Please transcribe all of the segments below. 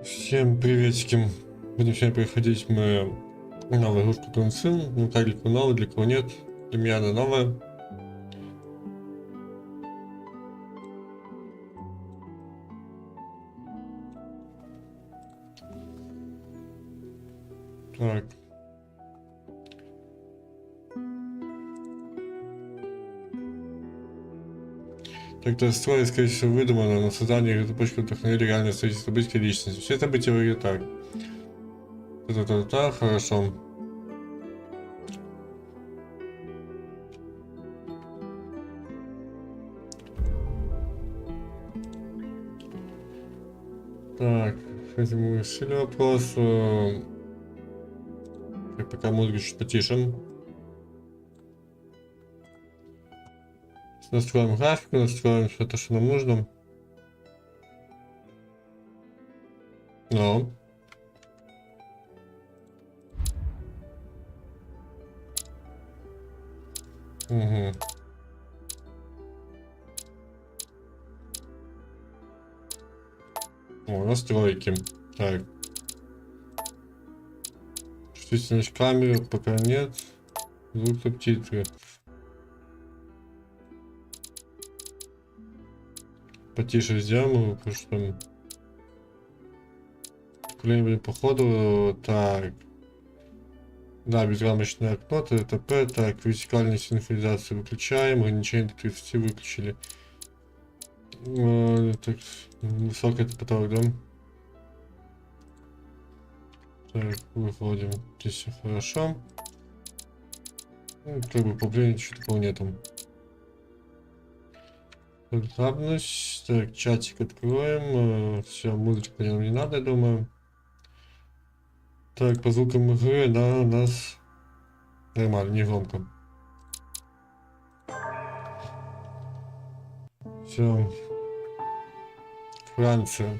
Всем приветики. Будем сегодня переходить мы новую игрушку Конфиг. Ну как, для кого новая, для кого нет. Для меня она новая. Так. Так-то история, скорее всего, выдумана, но создание цепочки вдохновили реальные события личности. Все события выглядят так. Та-та-та-та, хорошо. Так, кстати, мы решили вопрос. Пока музыку чуть потише. Настроим графику, настроим все то, что нам нужно. Ну. Угу. О, настройки. Так. Чувствительность камеры пока нет. Звук субтитры. Потише сделаем, потому что кто-нибудь походу. Так. Да, безрамочное окно, ТТП. Так, вертикальную синхронизацию выключаем, ограничение до 30 выключили. Так, высокий это потолок, да? Так, выходим. Здесь все хорошо. Ну, как бы проблем ничего такого нету. Табнусь. Так, чатик откроем. Все, музычку нам не надо, я думаю. Так, по звукам игры, да, у нас нормально, не громко. Все. Франция.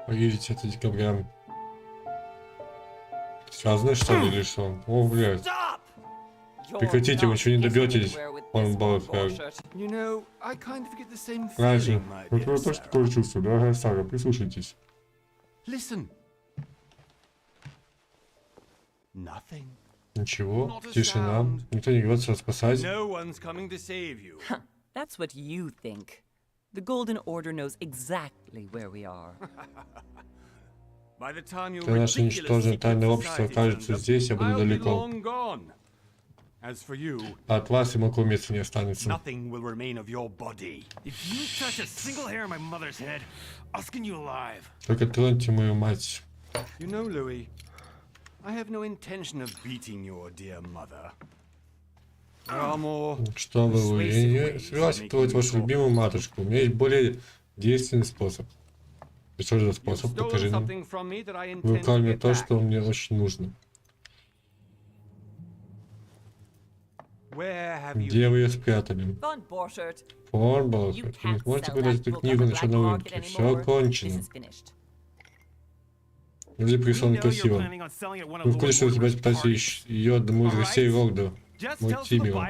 Поедете это декабря. Связано что ли или что? О, блядь. Прекратите, вы ничего не добьетесь. Он баллов. Ryzen, вы тоже такое чувство, дорогая Сара, прислушайтесь. Ничего, тишина. Никто не говорит вас спасать. That's what you think. The Golden Order knows exactly where we are. Когда наше ничтожное тайное общество окажется здесь, я буду далеко. От вас и моего места не останется. Только троньте мою мать. Что вы, я не собираюсь трогать вашу любимую матушку. У меня есть более действенный способ. И что же за способ? Покажи нам. Вы украли мне то, что мне очень нужно. Где вы ее спрятали? Форболт. Вы не сможете продать эту книгу на черном рынке. Все кончено. Люди присыланы красиво. Вы в курсе, что вы пытаетесь ее одному из гостей Рогда? Мой Тимио.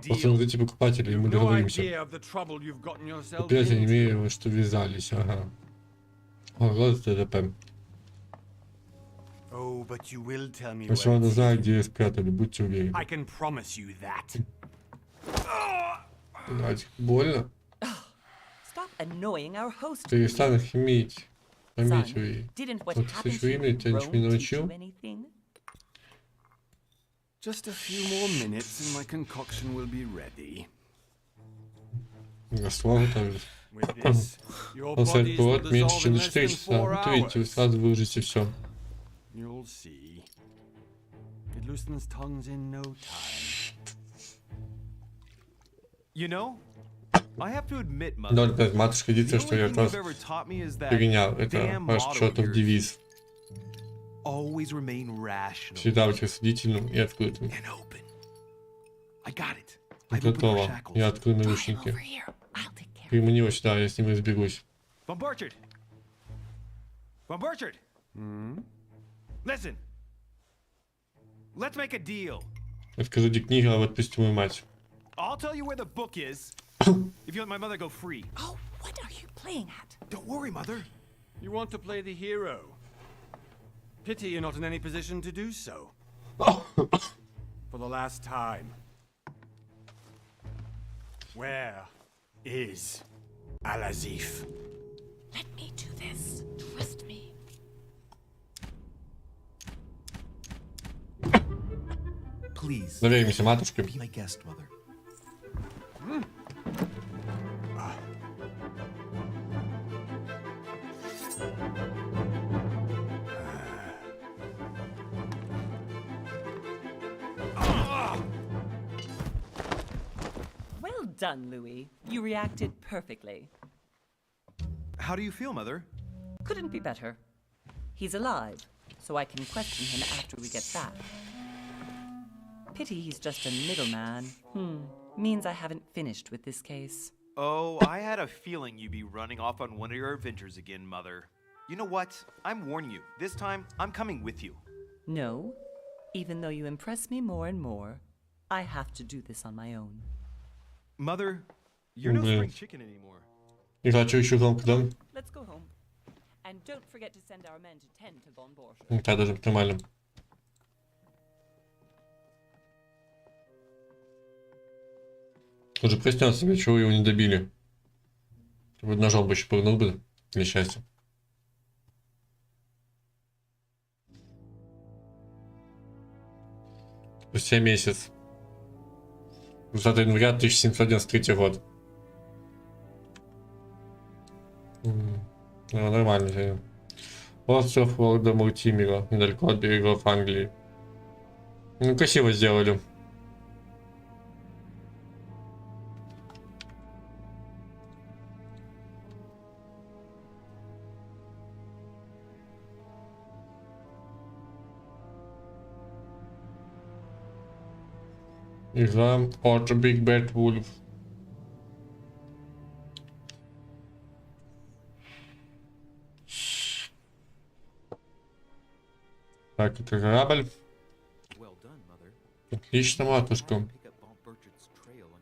Просто назовите покупателя, и мы договоримся. Опять я не имею, что ввязались, ага. Ого, ТДП. Если надо знать, где спрятали, будьте уверены. Блять, больно? Перестань химить. Память ей. Вот ты еще имя, тебя ничего не научил? Слово также. Поставить повод меньше, чем на 4 часа. Вот видите, вы сразу выложите все. Да, опять матушка, единственное, что я от вас перенял, это ваш чертов девиз. Всегда быть рассудительным и открытым. Готово. Я открою наручники. Примани его сюда, я с ним разберусь. Расскажите книгу, а вот отпусти мою мать. I'll tell you where the book is. If you let my mother go free. Oh, what are you playing at? Don't worry, mother. You want to play the hero? Pity you're not in any position to do so. For the last time. Where is Al-Azif? Let me do this. Trust me. Please. Доверимся матушке. Be my guest, mother. Well done, Louis. You reacted perfectly. How do you feel, mother? Couldn't be better. He's alive, so I can question him after we get back. Pity he's just a middleman. Means I haven't finished with this case. Oh, I had a feeling you'd be running off on one of your adventures again, mother. You know what? I'm warning you. This time, I'm coming with you. No, even though you impress me more and more, I have to do this on my own. Mother, you're no spring chicken anymore. Не хочу еще громко, да? Let's go home. And don't forget to send our men to tend to Von Borsche. Да, даже нормально. Он же проснется, для чего его не добили? Вот ножом бы еще пырнул бы, для счастья. Спустя месяц. 20 января 1793 год. Ну, нормально же. Остров Лорда Мультимера, недалеко от берегов Англии. Ну, красиво сделали. Игра от Big Bad Wolf. Так, это корабль. Отлично, матушка.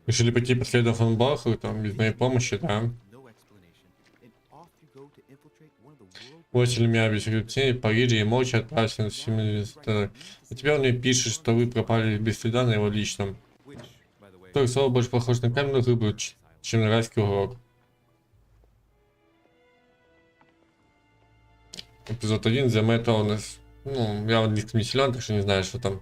Решили пойти по следу фон Баху, там, без моей помощи, да? Бросили меня без хребтей в Париже и молча отправился на 70. А теперь он мне пишет, что вы пропали без следа на его личном. Только слово больше похож на каменную рыбу, чем на райский урок. Эпизод 1, The Metal у нас... Ну, я в английском не силен, так что не знаю, что там.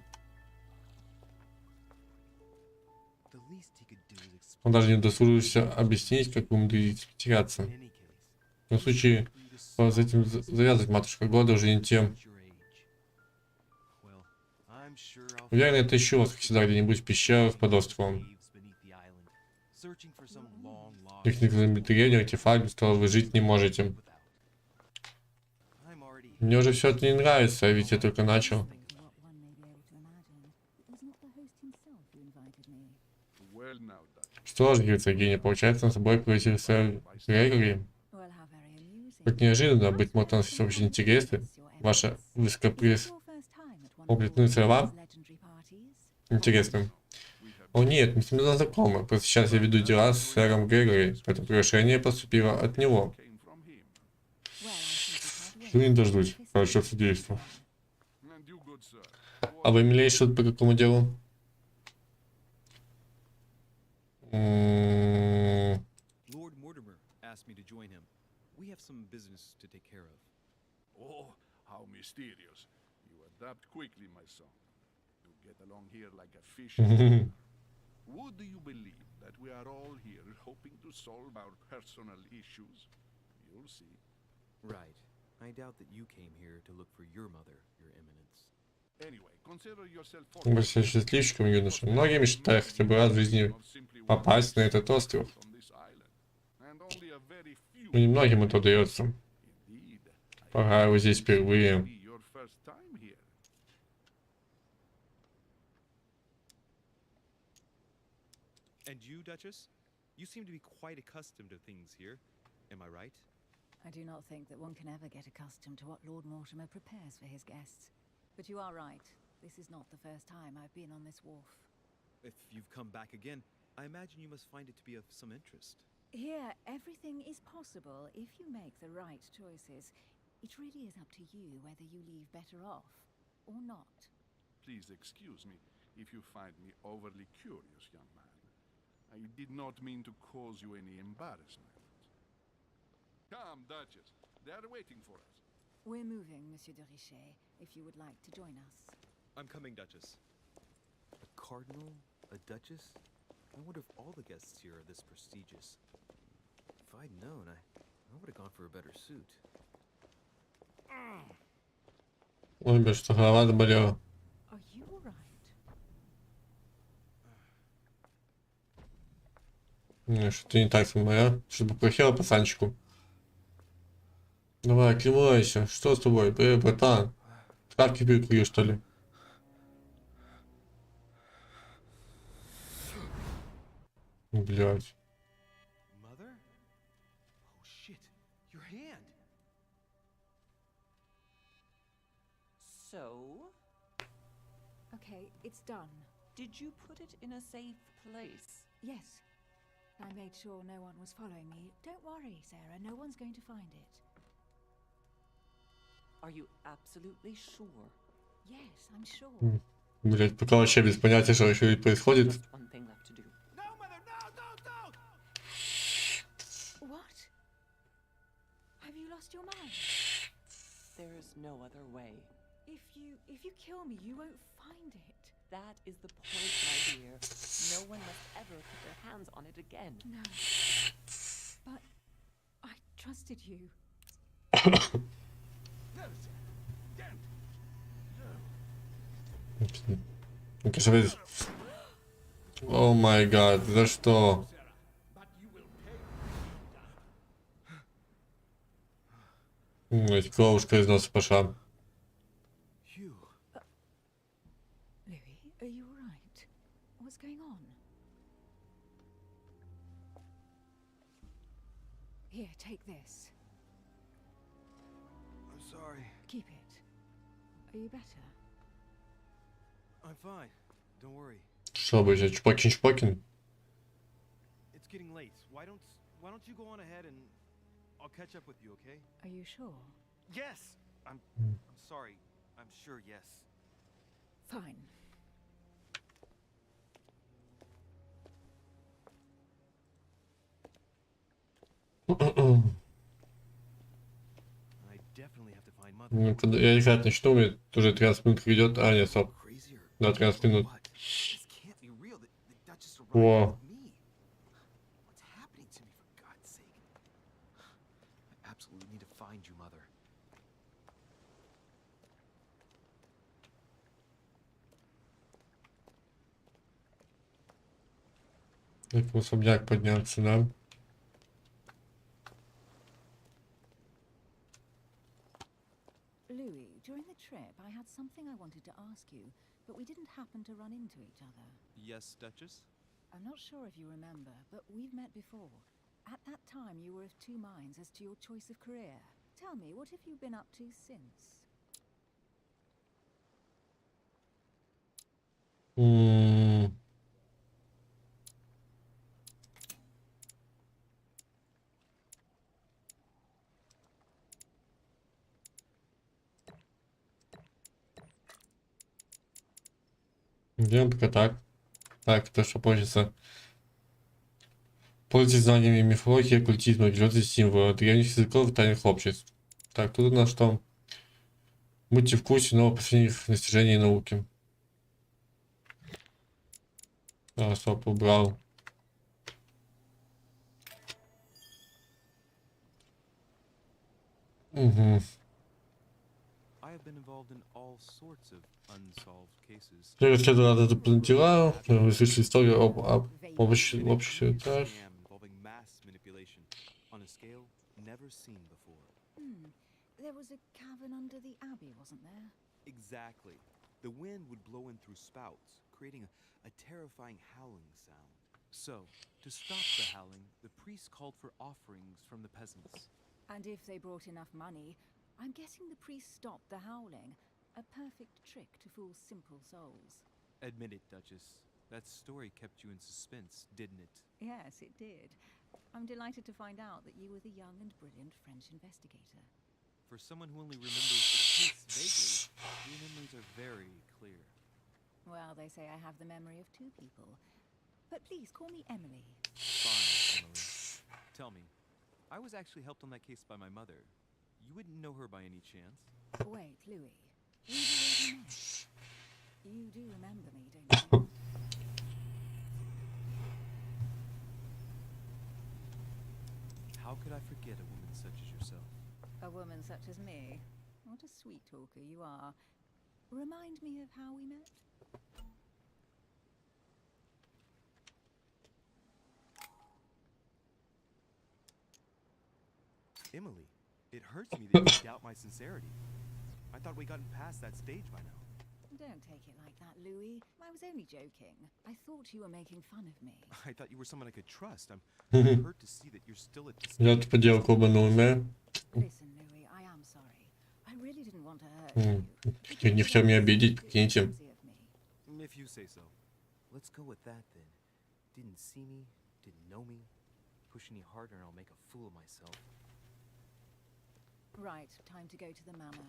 Он даже не удосужился объяснить, как вы умудрились потеряться. В том случае, с этим завязывать, матушка, года уже не тем. Уверен, это еще вас, как всегда, где-нибудь в пещерах под островом. Техника замедления, артефакт, без которого вы жить не можете. Мне уже все это не нравится, а ведь я только начал. Что ж, герцогиня, получается, на собой появился Грегори. Как неожиданно, быть может, у нас все вообще интересно. Ваша высокопреснопытные слова. Интересно. О нет, мы с ним знакомы. Просто сейчас я веду дела с сэром Грегори. Это приглашение поступило от него. Жду не дождусь. Хорошо содействую. А вы, милейший, что по какому делу? Lord Mortimer asked me to join him. We have some business to take care of. Oh, how mysterious. You adapt quickly, my son. You get along here like a fish. Would you believe that we are all here hoping to solve our personal issues? You'll see. Right. I doubt that you came here to look for your mother, Your Eminence. Anyway, consider yourself Вы все счастливчиком, юноша. Многие мечтают хотя бы раз в жизни попасть на этот остров. Но немногим это удается. Пора вы здесь впервые. And you, Duchess? You seem to be quite accustomed to things here. Am I right? I do not think that one can ever get accustomed to what Lord Mortimer prepares for his guests. But you are right. this is not the first time I've been on this wharf. If you've come back again, I imagine you must find it to be of some interest. Here, everything is possible if you make the right choices. It really is up to you whether you leave better off or not. Please excuse me if you find me overly curious, young man. I did not mean to cause you any embarrassment. Come, Duchess. They are waiting for us. We're moving, Monsieur de Richet, if you would like to join us. I'm coming, Duchess. A cardinal? A duchess? I wonder if all the guests here are this prestigious. If I'd known, I would have gone for a better suit. Ой, бля, что голова заболела. Are you all right? Не, что-то не так со мной, а? Чтобы плохело пацанчику. Давай, оклемайся. Что с тобой? Братан. Травки перекурил, что ли? Блядь. Mother? Oh shit, your hand. So, Okay, it's done. did you put it in a safe place? Yes. I made sure no one was following me. Don't worry, Sarah, no one's going to find it. Are you absolutely sure? Yes, I'm sure. Блядь, пока вообще без понятия, что еще происходит. Just one thing left to do. No, Mother, no, don't! What? Have you lost your mind? There is no other way. If you kill me, you won't find it. That is the point, my dear. No one must ever put their hands on it again. No. But I trusted you. О май гад, за что? Блядь, кровушка из носа пошла. Louis, are you all right? What's going on? Here, take this. I'm sorry. Keep it. Are you better? I'm fine. Don't worry. Что, блядь, чупакин-чупакин? It's getting late. Why don't you go on ahead and I'll catch up with you, okay? Are you sure? Yes. I'm sorry. I'm sure, yes. Fine. I definitely have to find Mother. Я играть начну, мне уже 13 минут идет. А, нет, стоп. Crazy or Да, 13 минут. what? This can't be real. The Duchess arrived Whoa. with me. What's happening to me, for God's sake? I absolutely need to find you, Mother. Так, в особняк подняться, да? Louis, during the trip, I had something I wanted to ask you, but we didn't happen to run into each other. Yes, Duchess? I'm not sure if you remember, but we've met before. At that time, you were of two minds as to your choice of career. Tell me, what have you been up to since? Делаем пока так. Так, то, что хочется. Пользуйтесь знаниями мифологии, оккультизма, религиозных символов, древних языков и тайных обществ. Так, тут у нас что? Будьте в курсе новых последних достижений науки. А, стоп, убрал. Угу. I have been involved in all sorts of unsolved cases. Я расследовал эту дела, вы слышали историю об обществе этаж. Scam involving mass manipulation on a scale never seen before. There was a cavern under the abbey, wasn't there? Exactly. The wind would blow in through spouts, creating a terrifying howling sound. So, to stop the howling, the priests called for offerings from the peasants. And if they brought enough money, I'm guessing the priest stopped the howling. A perfect trick to fool simple souls. Admit it, Duchess. That story kept you in suspense, didn't it? Yes, it did. I'm delighted to find out that you were the young and brilliant French investigator. For someone who only remembers the case vaguely, your memories are very clear. Well, they say I have the memory of two people. But please call me Emily. Fine, Emily. Tell me, I was actually helped on that case by my mother. You wouldn't know her by any chance? Wait, Louis. We've already met. You do remember me, don't you? How could I forget a woman such as yourself? A woman such as me? What a sweet talker you are. Remind me of how we met? Emily, it hurts me that you doubt my sincerity. I thought we'd gotten past that stage by now. Don't take it like that, Louis. I was only joking. I thought you were making fun of me. I thought you were someone I could trust. I'm hurt to see that you're still at this. Я тут поделку обманул, да? Listen, Louis, I am sorry. I really didn't want to hurt you. Не хотел меня обидеть, прикиньте. If you say so. Let's go with that then. Didn't see me, didn't know me. Push any harder and I'll make a fool of myself. Right, time to go to the manor.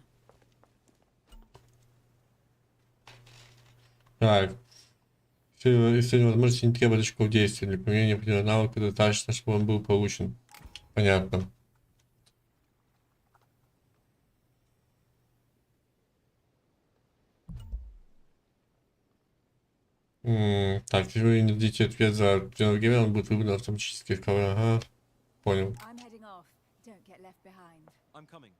Так. Исследование возможности не требует очков действия. Для применения определенного навыка достаточно, чтобы он был получен. Понятно. Так, если вы не дадите ответ за определенное время, он будет выбран автоматически. Ага, понял. I'm heading off. Don't get left behind. I'm coming.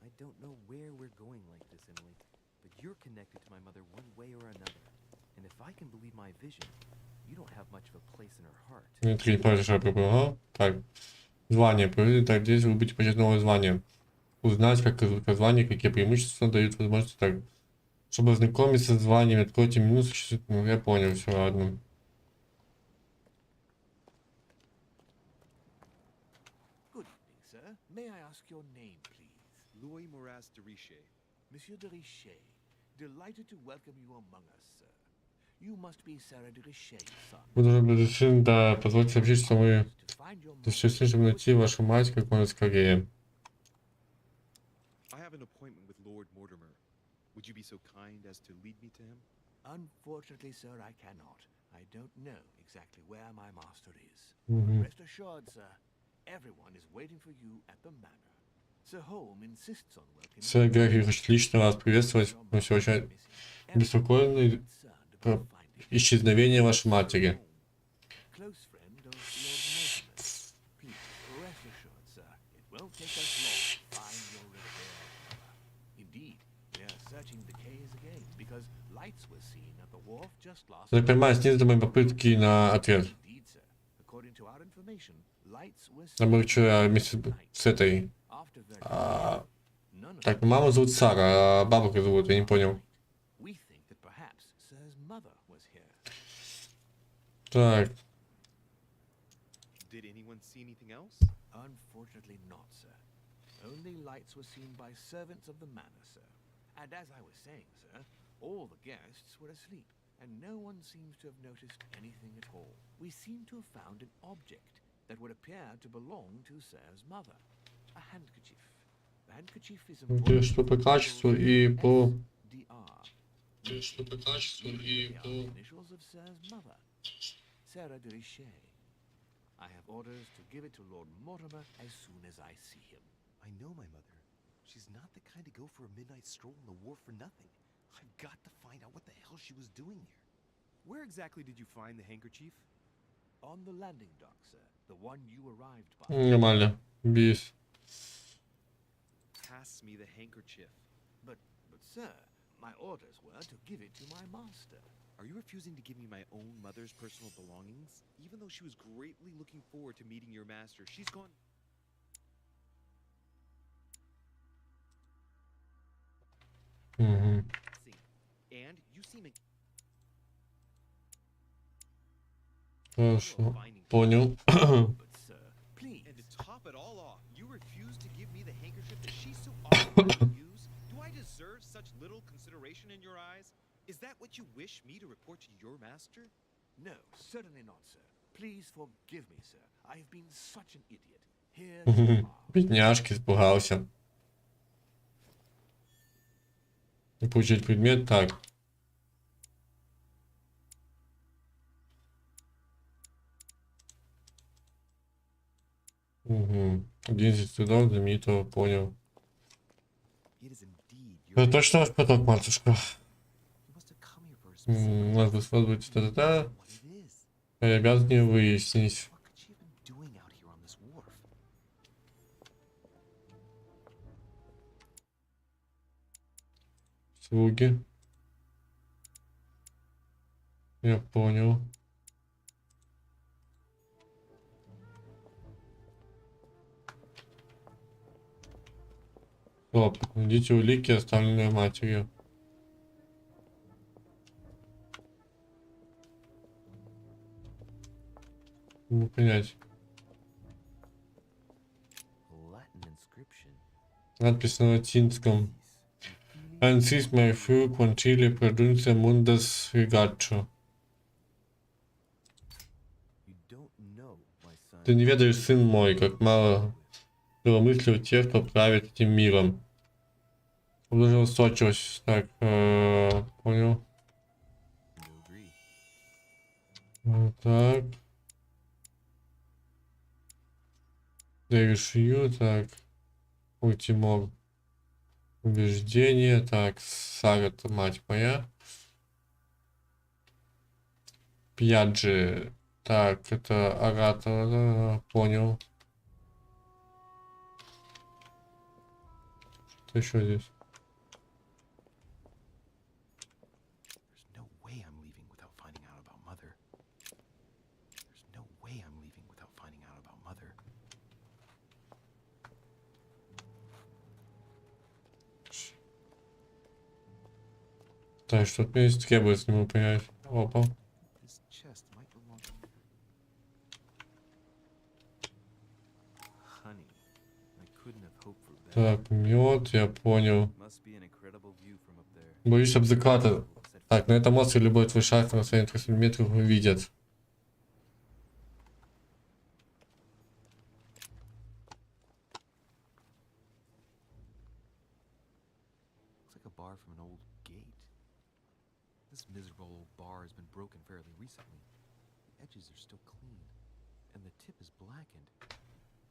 I don't know where we're going like this, Emily, but you're connected to my mother one way or another. And if I can believe my vision, you don't have much of a place in her heart. Нет, не ага. Так. Звание. Проверить, так, здесь вы будете получать новое звание. Узнать, как звание, какие преимущества дают возможность. Так. Чтобы ознакомиться с званиями, откройте меню. Ну, я понял, все, ладно. Good evening, sir. May I ask your name, please? Louis Moras de Richer. Monsieur de Richer. Delighted to welcome you among us, sir. You must be Sarah de Richet's son. Вы должны быть решены, да, позвольте сообщить, что мы решили, чтобы найти вашу мать как можно скорее. I have an appointment with Lord Mortimer. Would you be so kind as to lead me to him? Unfortunately, sir, I cannot. I don't know exactly where my master is. But rest assured, sir, everyone is waiting for you at the manor. Sir Holm insists on welcoming Сэр Грегори хочет лично вас приветствовать. Мы все очень беспокоены про исчезновение вашей матери. Close friend of Lord Mortimer. Please, rest assured, sir, it won't take us long to find your Riverdale. Indeed, we are searching the caves again because lights were seen at the wharf just last Я понимаю, снизу мои попытки на ответ. Indeed, sir. According to our information, lights were А мы вчера вместе с этой... Так, маму зовут Сара, а бабушку зовут, я не понял. We think that perhaps Sir's mother was here. Так. Did anyone see anything else? Unfortunately not, sir. Only lights were seen by servants of the manor, sir. And as I was saying, sir, all the guests were asleep, and no one seems to have noticed anything at all. We seem to have found an object that would appear to belong to Sir's mother. A handkerchief. The handkerchief is Ты что по качеству и по... SDR. Ты что по качеству и They по... are initials of Sir's mother, Sarah de Richer. I have orders to give it to Lord Mortimer as soon as I see him. I know my mother. She's not the kind to go for a midnight stroll on the wharf for nothing. I've got to find out what the hell she was doing here. Where exactly did you find the handkerchief? On the landing dock, sir. The one you arrived by. Нормально. Бис. Pass me the handkerchief. But sir, my orders were to give it to my master. Are you refusing to give me my own mother's personal belongings? Even though she was greatly looking forward to meeting your master, she's gone... Угу. And you seem... Хорошо. Понял. But sir, please. And to top it all off, You refuse to give me the handkerchief that she so often lets you use? Do I deserve such little consideration in your eyes? Is that what you wish me to report to your master? No, certainly not, sir. Please forgive me, sir. I have been such an idiot. Here you are. Бедняжки, испугался. И получить предмет, так. Угу. 11 трудов знаменитого, понял. It is indeed your Это точно ваш поток, матушка? You must have come here for a specific Может быть, быть та-та-та. what it is. Я обязан ее выяснить. What could she have been doing out here on this wharf? Слуги. Я понял. Стоп. Найдите улики, оставленные матерью. Не понять. Latin inscription. Надпись на латинском. Ansis mai fiu concili produce mundas rigacho. You don't know, my son. Ты не ведаешь, сын мой, как мало было мысли у тех, кто правит этим миром. Удолжил сочилось. Так, понял. You agree. Вот так. Дэвишью, так. Ультимор. Убеждение, так. Сага-то мать моя. Пьяджи. Так, это оратор, да, понял. Что еще здесь? There's no way I'm leaving without finding out about Mother. There's no way I'm leaving without finding out about Mother. Так, что от меня здесь требуется, не могу понять. Опа. This chest might belong. Honey, I couldn't have hoped for better. Так, мед, я понял. Must be an incredible view from up there. Боюсь об заката. Said Так, на этом острове любой твой шаг на расстоянии 30 метров увидят. looks like a bar from an old gate. This miserable old bar has been broken fairly recently. The edges are still clean, and the tip is blackened.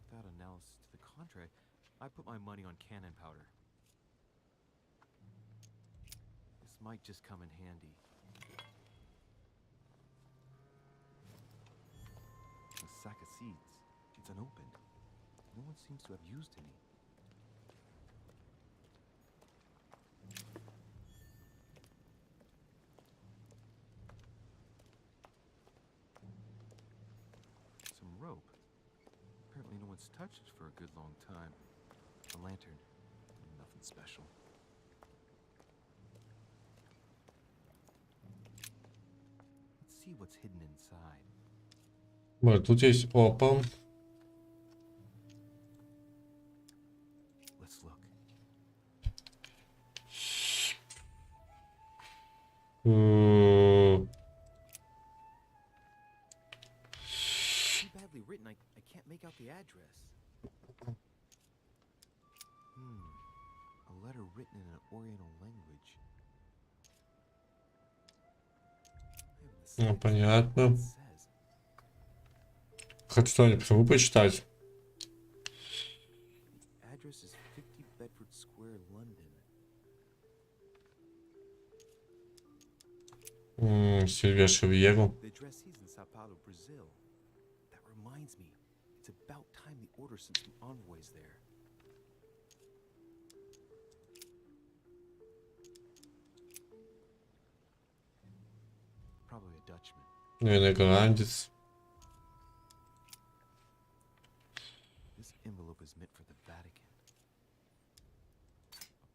Without analysis to the contrary, I put my money on cannon powder. This might just come in handy. A sack of seeds. It's unopened. No one seems to have used any. Some rope. Apparently no one's touched it for a good long time. A lantern. Nothing special. Let's see what's hidden inside. Вот, тут есть опа. Let's look. Too badly written, I can't make out the address. A letter written in an Oriental language. I have the Ну, slightest idea понятно. what it says. Хоть что-нибудь смогу почитать. Address is 50 Bedford Square, London. Сильвия Шевьеру. The address is in Sao Paulo, Brazil. That reminds me, it's about time the order sent some envoys there. Probably a Dutchman. Наверное, голландец. This envelope is meant for the Vatican.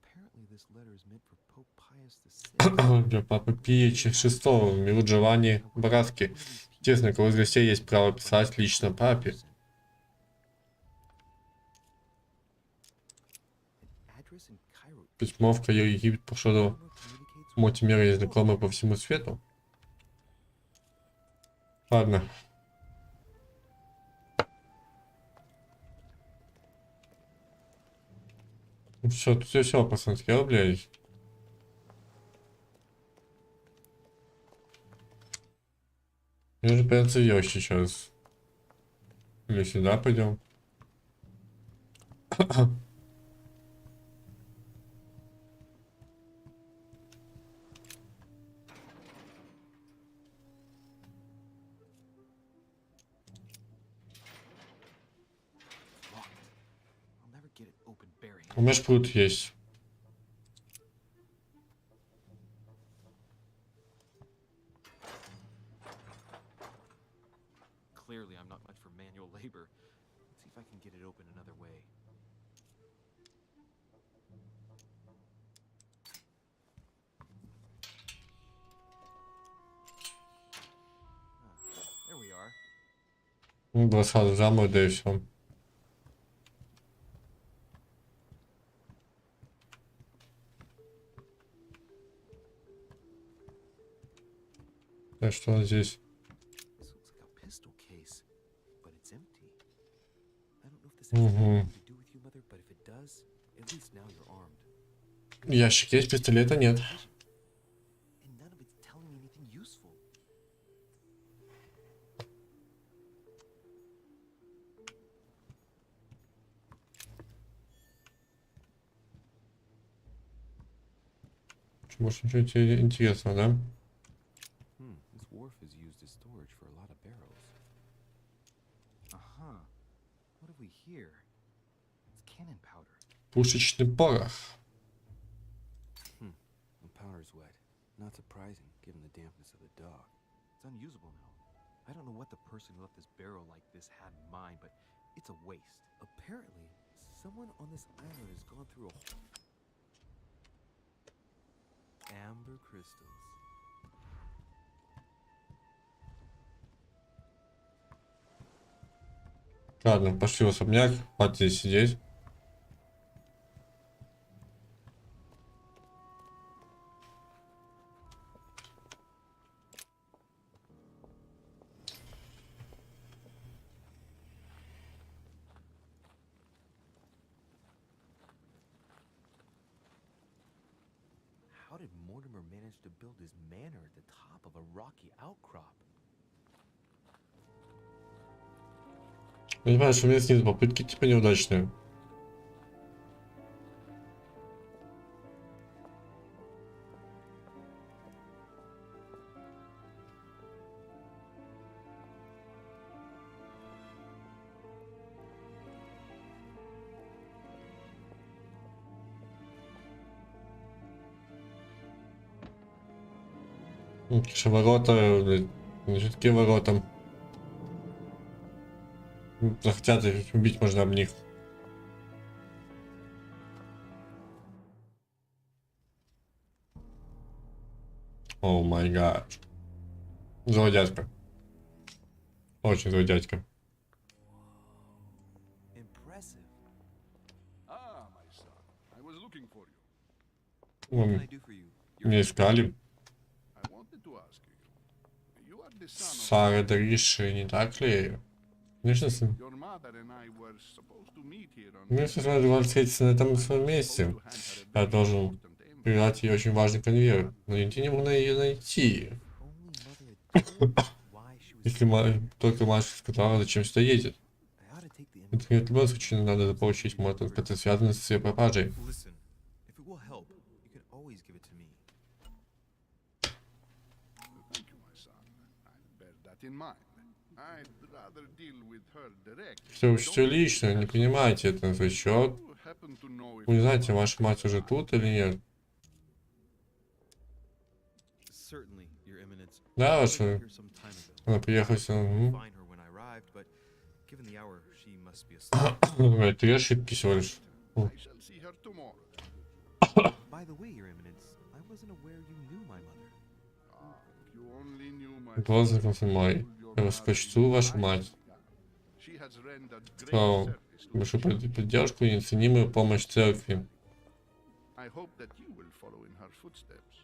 Apparently this letter is meant for Pope Pius VI. Для папы Пия VI, миру Джованни Братски. Интересно, кого из гостей есть право писать лично папе? Письмо в Каир, Египет, походу, мультимеры есть знакомы по всему свету. Ладно. Ну все, тут все, пацаны, я, блядь. Мне же придется ее сейчас. Или сюда пойдем. I'll never get it open bearing. У меня ж пруд есть. Clearly, I'm not much for manual labor. Let's see if I can get it open another way. There we are. Ну, два сразу за мной, да и все. Так что он здесь? This looks like a pistol case, but it's empty. I don't know if this has anything to do with you, Mother, but if it does, at least now you're armed. Ящик есть, пистолета нет. And none of it's telling me anything useful. Может, ничего тебе интересного, да? This wharf is used as storage for a lot of barrels. Uh-huh. What have we here? It's cannon powder. Пушечный порох. The powder's wet. Not surprising, given the dampness of the dog. It's unusable now. I don't know what the person who left this barrel like this had in mind, but it's a waste. Apparently, someone on this island has gone through a amber crystals. Ладно, пошли в особняк, хватит здесь сидеть. How did Mortimer manage to build his manor at the top of a rocky outcrop? Понимаешь, у меня снизу попытки типа неудачные. Конечно, ворота, блядь, не такие ворота. Захотят их убить, можно об них. О май гад. Злой дядька. Очень злой дядька. Impressive. Ah, my son. I was looking for you. What can I do for you? Меня искали. I wanted to ask you. You are the son of Сара Дриши, не так ли? Конечно, сын. your mother and I were supposed to meet here on Мы с вами должны встретиться на этом своем месте. Я должен передать ей очень важный конверт, но нигде не могу ее найти. Only mother had told why she was. Если только мальчик сказала, зачем сюда едет. I ought to take the Это в любом случае надо заполучить мотор, это связано с ее пропажей. Listen, if it will help, you can always give it to me. Thank you, my son. I'll bear that in mind. I'd rather deal with her directly. Все лично, не принимайте это на свой счет. You happen to know if Вы не знаете, ваша мать уже тут или нет? Certainly, Your Eminence. Да, I was ваша. here some time ago. Она приехала сюда. Find her when I arrived, but given the hour, she must be asleep. Это 3 ошибки всего лишь. I shall see her tomorrow. By the way, Your Eminence, I wasn't aware you knew my mother. Ah, you only knew my Голос знакомства мой. Я вас почту, вашу мать. She has rendered great Сказал service to большую поддержку и неоценимую помощь церкви. I hope that you will follow in her footsteps.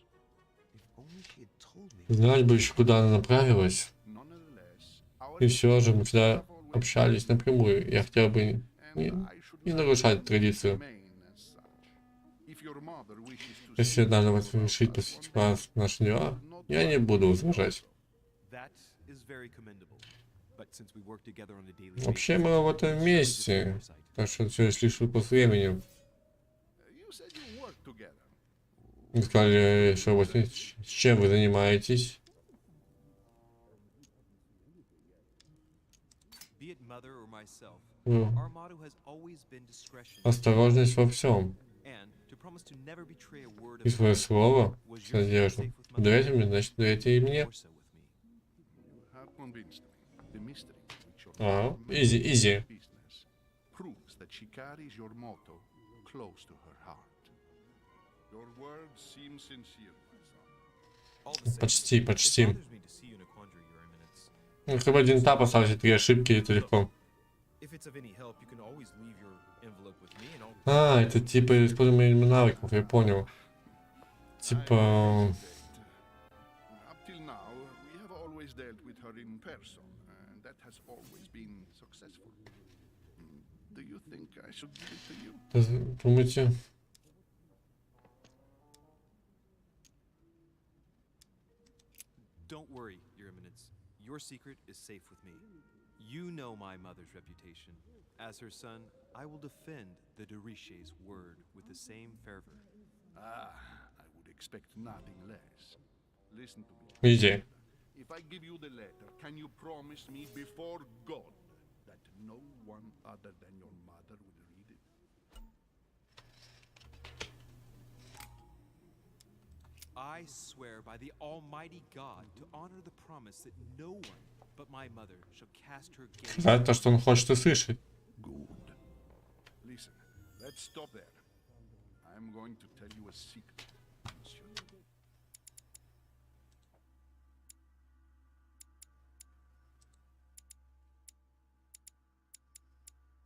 If only she had told me. Знать бы еще, куда она направилась. Nonetheless, our И все же мы всегда have always общались напрямую. Я хотел бы не, and I should не like нарушать to традицию. remain as such. If your mother wishes to Если see надо more вас about решить us посвятить one day, вас в наши дела, not я не буду возражать. That is very commendable. But since we work together on a daily Вообще basis, мы работаем it's вместе, oversight. так что все лишь вопрос времени. you said you work together. Вы сказали, что вот с чем вы занимаетесь? Be it mother or myself, Ну, our motto has always been discretion. осторожность во всем. And to promise to never betray a word И of свое слово was с your надеждой. safe with mother, Доверяйте мне, значит доверяйте и мне. more so with me. You have convinced me. The mystery which your Ага, mother made изи, изи. business proves that she carries your motto close to her heart. Your words seem sincere, my son. All the same, Почти, it почти. bothers me to see you in a quandary, Your Eminence. Ну, хотя бы один тап оставьте 3 ошибки, это легко. If it's of any help, you can always leave your envelope with me and I'll... А, это типа использование навыков, я понял. I Типа... hesitate. Up till now, we have always dealt with her in person, and that has always been successful. Do you think I should give it to you? Думаете? Don't worry, Your Eminence. Your secret is safe with me. You know my mother's reputation. As her son, I will defend the Derish's word with the same fervor. Ah, I would expect nothing less. Listen to me. Изи. If I give you the letter, can you promise me before God that no one other than your mother will read it? I swear by the Almighty God to honor the promise that no one but my mother shall cast her gaze. Сказать то, что он хочет услышать. Good. Listen, let's stop there. I'm going to tell you a secret, monsieur.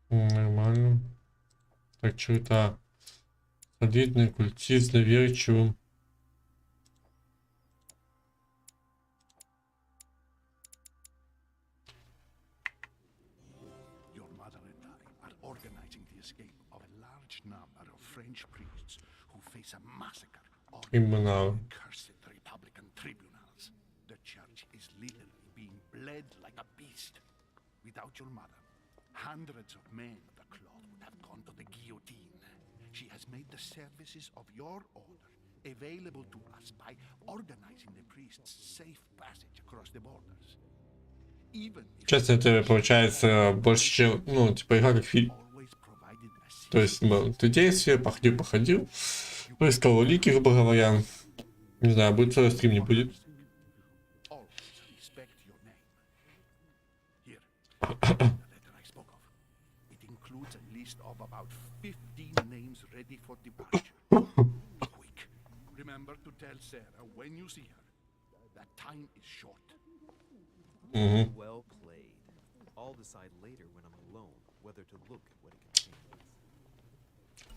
Нормально. Так, что это? Солидный культист, доверчивым. Your mother and I are organizing the escape of a large number of French priests who face a massacre Именно. cursed Republican tribunals. The church is literally being bled like a beast. Without your mother, hundreds of men of the cloth would have gone to the guillotine. She has made the services of your order available to us by organizing the priests' safe passage across the borders. Even if Честно, это получается больше, чем, ну, типа игра как фильм. always provided a То есть, ты действие, походил, поискал улики, грубо говоря. Не знаю, будет целый стрим, не будет. always respect your name. Here, the letter I spoke of. It includes a list of about 15 names ready for departure. Quick. Remember to tell Sarah when you see her that time is short. Well played. I'll decide later when I'm alone whether to look at what it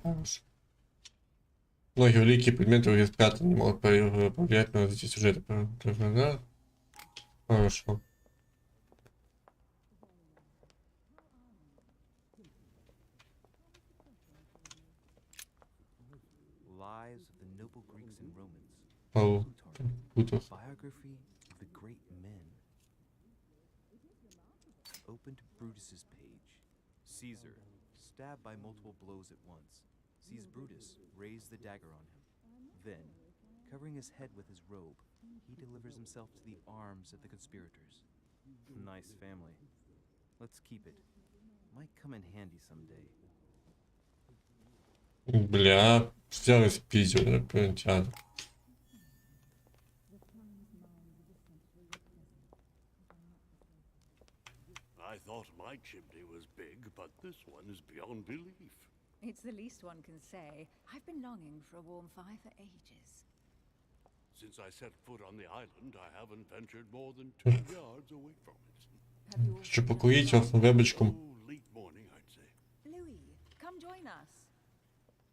contains. Многие улики и предметы уже спрятаны, не могут повлиять на развитие сюжета. Да? Хорошо. Lives of the noble Greeks and Romans. Ау, Путов. Biography of the great men. Open to Brutus's page. Caesar, stabbed by multiple blows at once, sees Brutus raise the dagger on him. Then, covering his head with his robe, he delivers himself to the arms of the conspirators. Nice family. Let's keep it. Might come in handy someday. Бля, взял и спиздил, например, театр. I thought my chimney was big, but this one is beyond belief. It's the least one can say. I've been longing for a warm fire for ages. Since I set foot on the island, I haven't ventured more than 2 yards away from it. Have you all Хочу seen покурить our вас на вебочку. Oh, late morning, I'd say. Louis, come join us.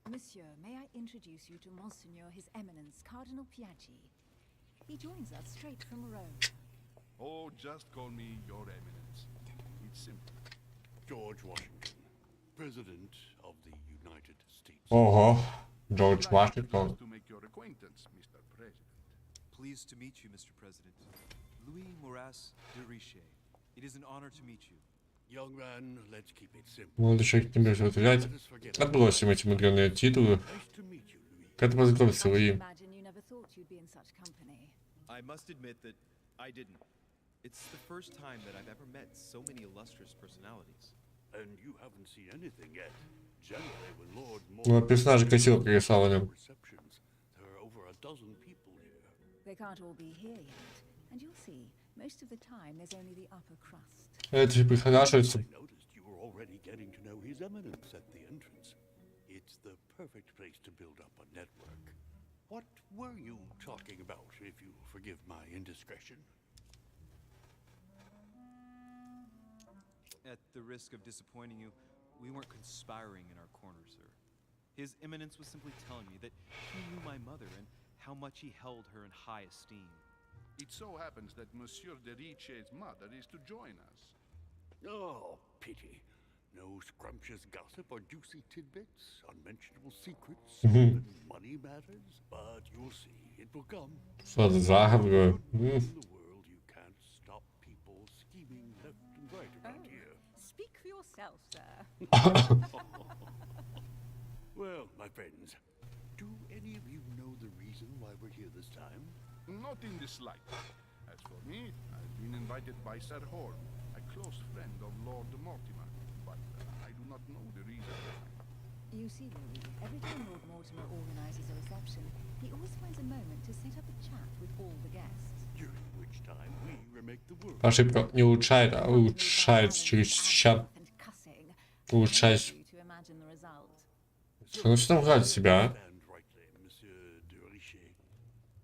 Monsieur, may I introduce you to Monseigneur His Eminence Cardinal Piaggi? He joins us straight from Rome. Oh, just call me Your Eminence. It's simple. George Washington, President of the United States. Ого, Джордж Pleased Вашингтон. to make your acquaintance, Mr. President. Pleased to meet you, Mr. President. Louis Moras de Richer. It is an honor to meet you. Young man, let's keep it simple. Молодой человек, не будешь выделять. Let us forget. Отбросим эти мудреные титулы. Nice to meet you, Louis. Как познакомиться I вы? imagine you never thought you'd be in such company. I must admit that I didn't. It's the first time that I've ever met so many illustrious personalities. And you haven't seen anything yet. Generally, when Lord Ну, персонажи красиво пририсованы. receptions, there are over a dozen people here. They can't all be here yet, and you'll see, most of the time there's only the upper crust. Это же прихорашивается. I noticed you were already getting to know His Eminence at the entrance. It's the perfect place to build up a network. What were you talking about, if you forgive my indiscretion? At the risk of disappointing you, we weren't conspiring in our corner, sir. His Eminence was simply telling me that he knew my mother and how much he held her in high esteem. It so happens that Monsieur de Riche's mother is to join us. Oh, pity. No scrumptious gossip or juicy tidbits, unmentionable secrets, even money matters. But you'll see, it will come. Что за заговор? In the world, you can't stop people scheming left and right around here. Speak for yourself, sir. Well, my friends, do any of you know the reason why we're here this time? Not in the slightest. As for me, I've been invited by Sir Horn, a close friend of Lord Mortimer, but I do not know the reason behind. You see, Louis, every time Lord Mortimer organizes a reception, he always finds a moment to set up a chat with all the guests. During which time we remake the world. Ошибка не улучшает, а улучшается через чат. And cussing. Улучшать. You to imagine the result. Ну что там грать себя, а? Stand rightly, Monsieur de Richer.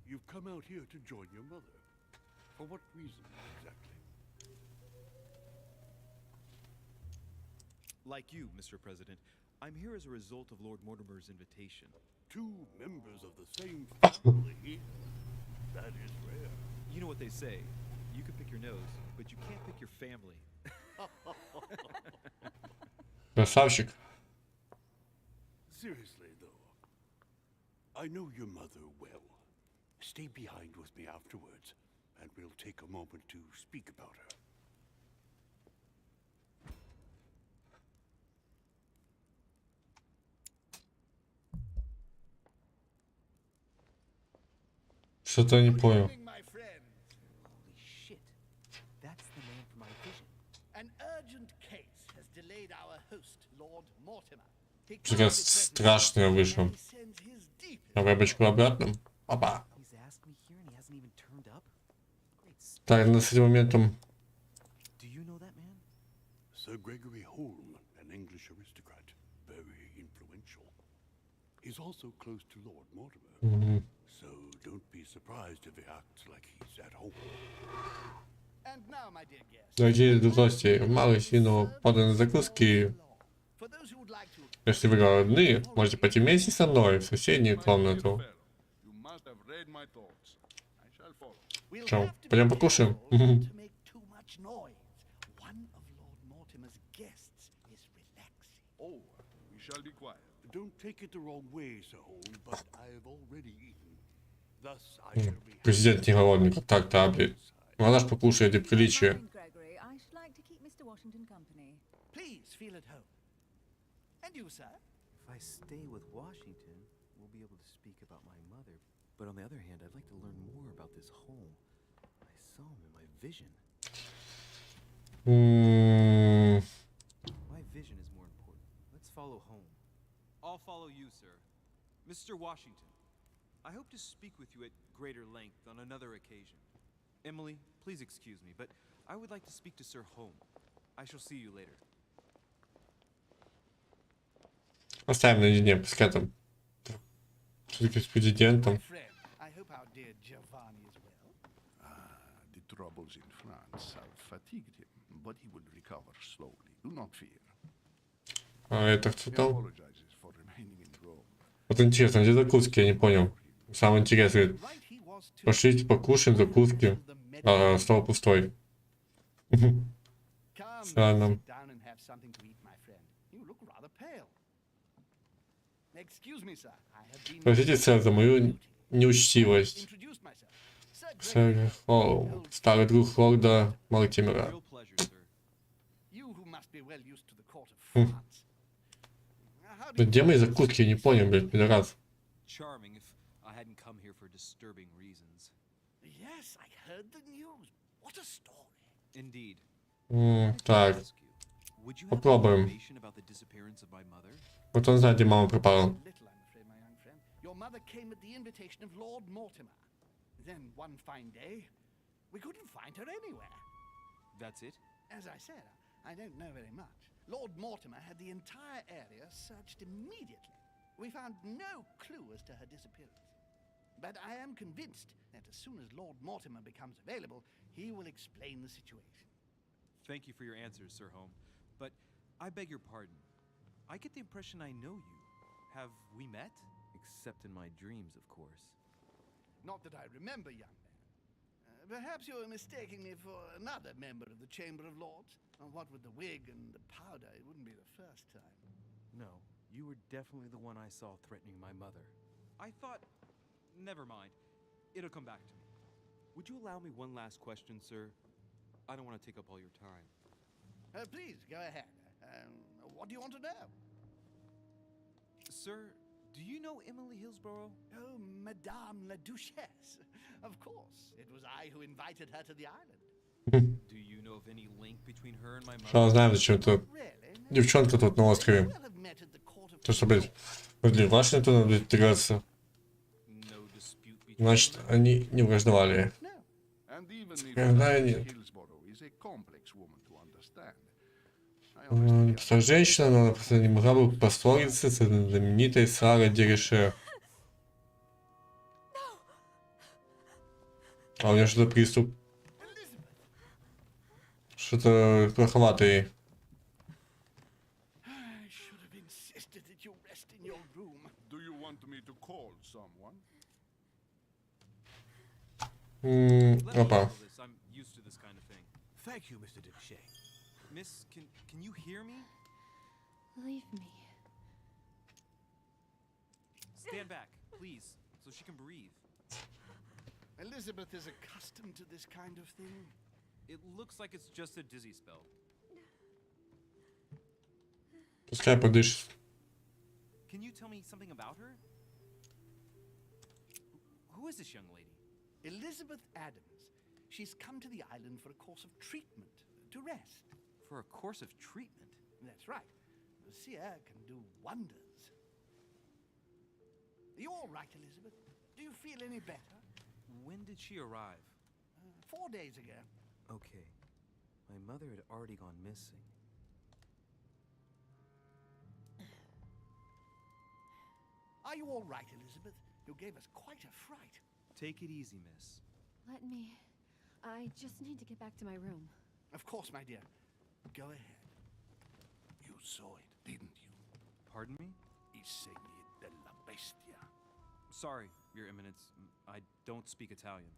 You've come out here to join your mother. For what reason exactly? Like you, Mr. President, I'm here as a result of Lord Mortimer's invitation. Two members of the same family. That is rare. You know what they say. You can pick your nose, but you can't pick your family. Красавчик. Seriously, though, I know your mother well. Stay behind with me afterwards, and we'll take a moment to speak about her. Что-то я не понял. My friends, Holy shit. That's the man from my vision. an urgent case has delayed our host, Lord Mortimer. He Что-то страшное вышло. sends his deepest. А вебочку обратно. Опа. He's asked me here and he hasn't even turned up? Great stuff. Так, с этим моментом. Do you know that man? Sir Gregory Holm, an English aristocrat, very influential. He's also close to Lord Mortimer. So don't be surprised if he acts like he's at home. And now, my dear guests, Дорогие гости, в малой сильно поданы закуски. for those who would like to Если вы голодны, можете пойти вместе со мной в соседнюю комнату. You must have read my thoughts. I shall follow. We'll Чё, have to пойдем be покушаем? careful not to make too much noise. One of Lord Mortimer's guests is relaxing. Oh, we shall be quiet. Don't take it the wrong way, Sir Holm, but I've already eaten. Thus I shall be Президент не голодный, как так-то, блин. Надо ж покушать ради приличия. Mind, Gregory, I should like to keep Mr. Washington company. Please feel at home. And you, sir? If I stay with Washington, we'll be able to speak about my mother. But on the other hand, I'd like to learn more about this home. I saw him in my vision. My vision is more important. Let's follow home. I'll follow you, sir. Mr. Washington, I hope to speak with you at greater length on another occasion. Emily, please excuse me, but I would like to speak to Sir Holm. I shall see you later. Оставим наедине, пускай там. Все-таки с президентом. My friend, I hope our dear Giovanni is well. The troubles in France have fatigued him, but he will recover slowly. Do not fear. А это кто He там? apologizes for remaining in Rome. Вот интересно, где закуски, я не понял. Самое интересное. Пошлите покушаем закуски. А, стол пустой. Странно. Простите, сэр, за мою неучтивость. Сэр Холм, старый друг лорда Мортимера. Real pleasure, sir. Да где мои закуски, я не понял, блядь, пидорас. Charming if I hadn't come here for disturbing reasons. Yes, I heard the news. What a story. Indeed. Так, Ask you, would you have попробуем. information about the disappearance of my mother? Вот он знает, где мама пропала. Little, I'm afraid, my young friend. Your mother came at the invitation of Lord Mortimer. Then one fine day, we couldn't find her anywhere. That's it? As I said, I don't know very much. Lord Mortimer had the entire area searched immediately. We found no clue as to her disappearance. But I am convinced that as soon as Lord Mortimer becomes available, he will explain the situation. Thank you for your answers, Sir Home. But I beg your pardon. I get the impression I know you. Have we met? Except in my dreams, of course. Not that I remember, young man. Perhaps you are mistaking me for another member of the Chamber of Lords. What with the wig and the powder, it wouldn't be the first time. No, you were definitely the one I saw threatening my mother. I thought... Never mind. It'll come back to me. Would you allow me one last question, sir? I don't want to take up all your time. Please, go ahead. What do you want to know? Sir, do you know Emily Hillsborough? Oh, Madame la Duchesse. Of course. It was I who invited her to the island. Do you know of any link between her and my Что mother? знаем, зачем тут Really? девчонка тут на острове. Well have met at the court of То, что, блядь, возле башни туда, блядь, тягаться. No dispute between Значит, them? они не враждовали. No. And even if Когда Mrs. нет. Hillsborough is a complex woman to understand, I honestly Просто женщина, но она просто не могла бы поссориться с знаменитой Сарой Дереше. А у нее что-то приступ. Что-то плоховатый. I should have insisted that you rest in your room. do you want me to call someone? Let me Опа. handle this. I'm used to this kind of thing. Thank you, Mr. Duchesse. Miss, can you hear me? Leave me. Stand back, please, so she can breathe. Elizabeth is accustomed to this kind of thing. It looks like it's just a dizzy spell. Пускай подышит. Can you tell me something about her? Who is this young lady? Elizabeth Adams. She's come to the island for a course of treatment, to rest. For a course of treatment? That's right. The seer can do wonders. Are you all right, Elizabeth? Do you feel any better? When did she arrive? 4 days ago. Okay. My mother had already gone missing. Are you all right, Elizabeth? You gave us quite a fright. Take it easy, miss. Let me. I just need to get back to my room. Of course, my dear. Go ahead. You saw it, didn't you? Pardon me? I segni della bestia. Sorry, Your Eminence. I don't speak Italian.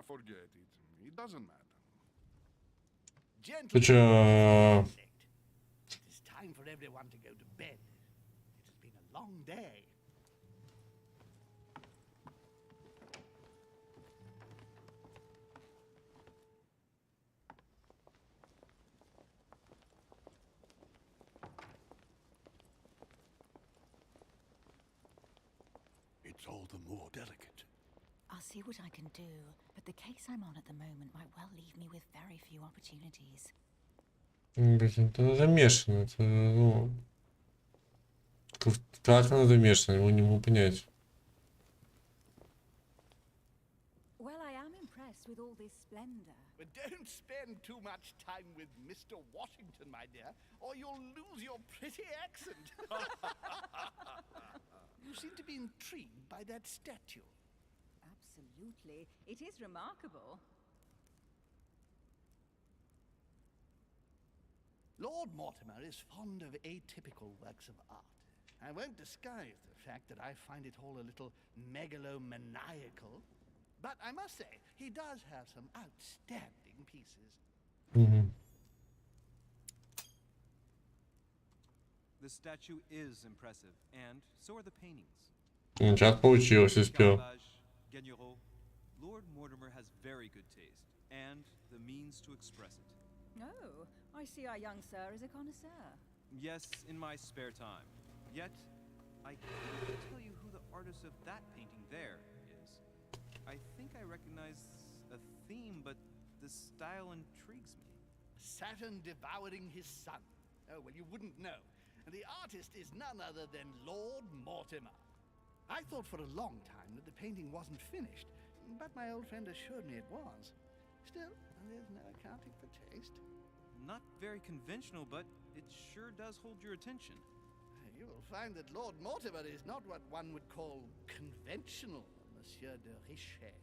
Forget it. It doesn't matter. Ты чё? It is time for everyone to go to bed. It has been a long day. It's all the more delicate. I'll see what I can do, but the case I'm on at the moment might well leave me with very few opportunities. Блин, это замешано. Это, ну... Как она замешана, его не могу понять. Well, I am impressed with all this splendor. But don't spend too much time with Mr. Washington, my dear, or you'll lose your pretty accent. You seem to be intrigued by that statue. Absolutely. It is remarkable. Lord Mortimer is fond of atypical works of art. I won't disguise the fact that I find it all a little megalomaniacal, but I must say, he does have some outstanding pieces. The statue is impressive, and so are the paintings. Сейчас получилось, успел. Lord Mortimer has very good taste, and the means to express it. Oh, I see our young sir is a connoisseur. Yes, in my spare time. Yet, I can't tell you who the artist of that painting there is. I think I recognize a theme, but the style intrigues me. Saturn devouring his son. Oh, well, you wouldn't know. And the artist is none other than Lord Mortimer. I thought for a long time that the painting wasn't finished, but my old friend assured me it was. Still, there's no accounting for taste. Not very conventional, but it sure does hold your attention. You will find that Lord Mortimer is not what one would call conventional, Monsieur de Richet.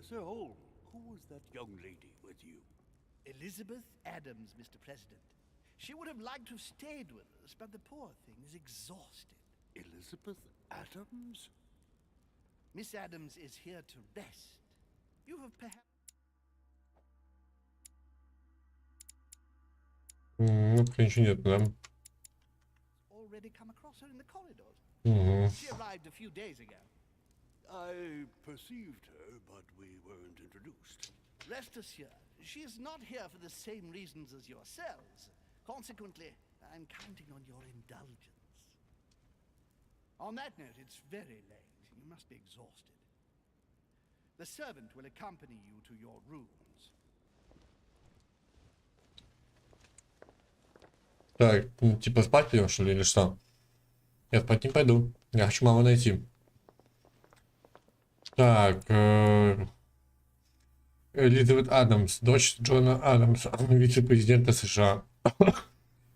Sir Holm, who was that young lady with you? Elizabeth Adams, Mr. President. She would have liked to have stayed with us, but the poor thing is exhausted. Elizabeth Adams? Miss Adams is here to rest. You have perhaps... Ну, ничего нет, да? Already come across her in the corridors. She arrived a few days ago. I perceived her, but we weren't introduced. Rest assured, she is not here for the same reasons as yourselves. Consequently, I'm counting on your indulgence. On that note, it's very late. You must be exhausted. The servant will accompany you to your rooms. Так, ну, типа спать пойдем, что ли, или что? Я спать не пойду. Я хочу маму найти. Так, Элизабет Адамс, дочь Джона Адамса, вице-президента США.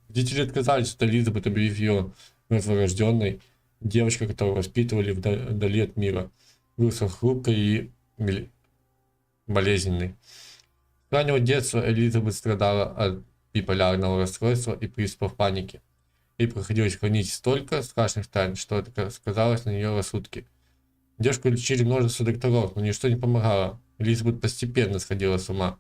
Родители отказались от Элизабет, объявив ее мертворожденной. Девочка, которую воспитывали вдали от мира. Выросла хрупкой и болезненной. С раннего детства Элизабет страдала от биполярного расстройства и приступов паники. Ей приходилось хранить столько страшных тайн, что это сказалось на ее рассудке. Девушку лечили множество докторов, но ничто не помогало. Элизабет постепенно сходила с ума.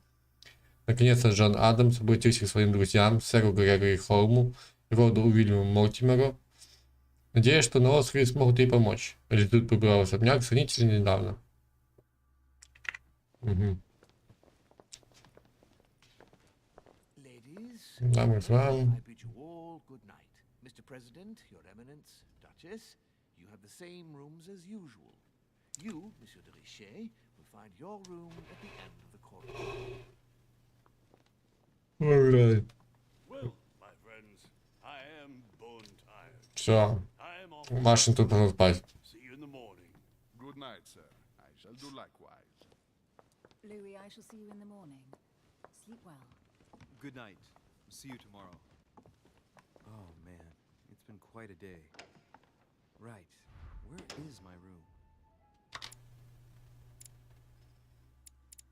Наконец-то Джон Адамс обратился к своим друзьям, сэру Грегори Холму и роду Уильяму Мортимеру, надеясь, что на острове смогут ей помочь. Элизабет прибыла в особняк сравнительно недавно. Дамы и господа. Mr. President, Your Eminence, Duchess, you have the same rooms as usual. You, Monsieur de Richet, will find your room at the end of the corridor. Alright. Well, my friends, I am bone tired. Все. I am off. Машин тут можно спать. See you in the morning. Good night, sir. I shall do likewise. Louis, I shall see you in the morning. Sleep well. Good night. See you tomorrow. Oh man, it's been quite a day. Right, where is my room?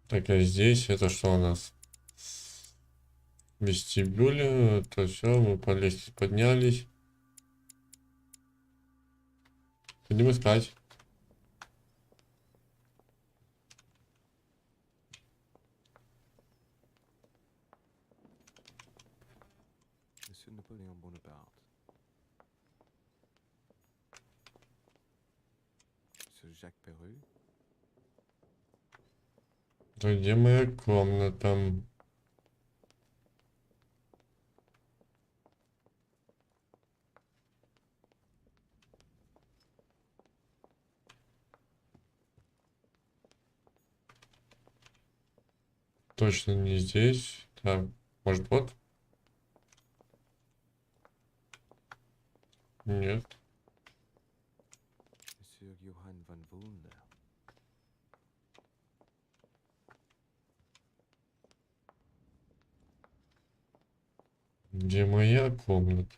Так, а здесь это что у нас? Вестибюль, это все, мы по лестнице поднялись. Пойдем искать. Monsieur Napoléon Bonaparte. Monsieur Jacques Perru. Да где моя комната? Точно не здесь. Так, может вот? Нет. Monsieur Johann van Wunder. Где моя комната?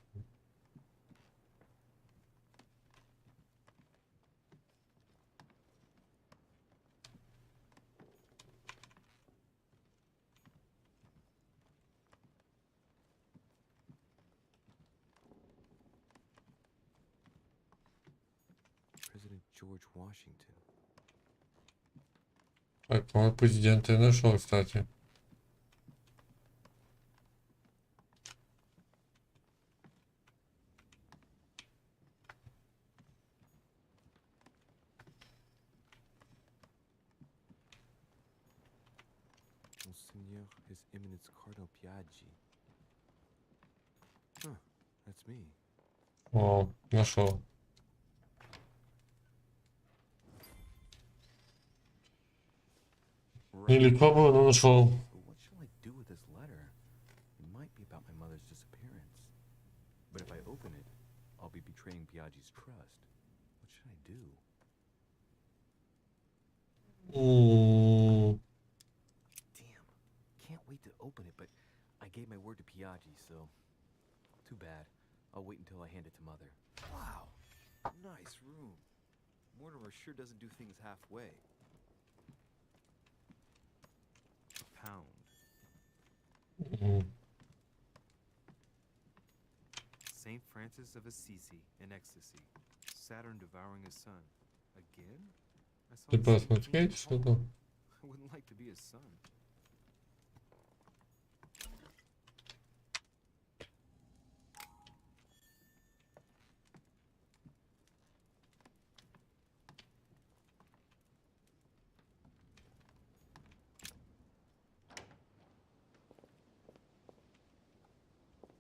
George Washington. Так, вот президента я нашел, кстати. Monseigneur, His Eminence Cardinal Piaggi. Huh, that's me. О, нашел. Нелегко было, но нашел. But what shall I do with this letter? It might be about my mother's disappearance. But if I open it, I'll be betraying Piaggi's trust. What should I do? Damn. Can't wait to open it, but I gave my word to Piaggi, so too bad. I'll wait until I hand it to Mother. Wow. Nice room. Mortimer sure doesn't do things halfway. Pound. Saint Francis of Assisi in ecstasy. Saturn devouring his son. Again? I saw Ты the same thing посмотреть at что-то? home. I wouldn't like to be his son.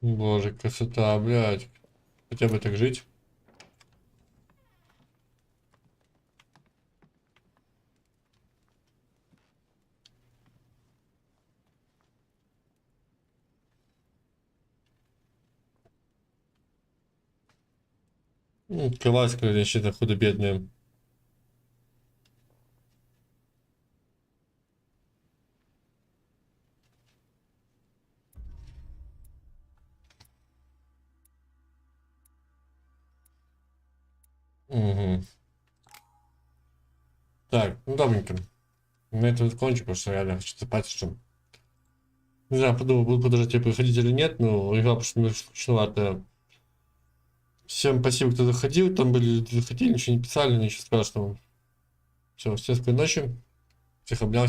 Боже, красота, блядь. Хотя бы так жить. Кровать, когда считаю, худо-бедная. Угу. Так, ну добренько. На этом закончу, потому что реально хочу спать, что... Не знаю, подумал, буду продолжать тебе приходить или нет, но игра просто скучновато. Всем спасибо, кто заходил, там были, заходили, ничего не писали, ничего страшного. Все, всем спокойной ночи, всех обнял.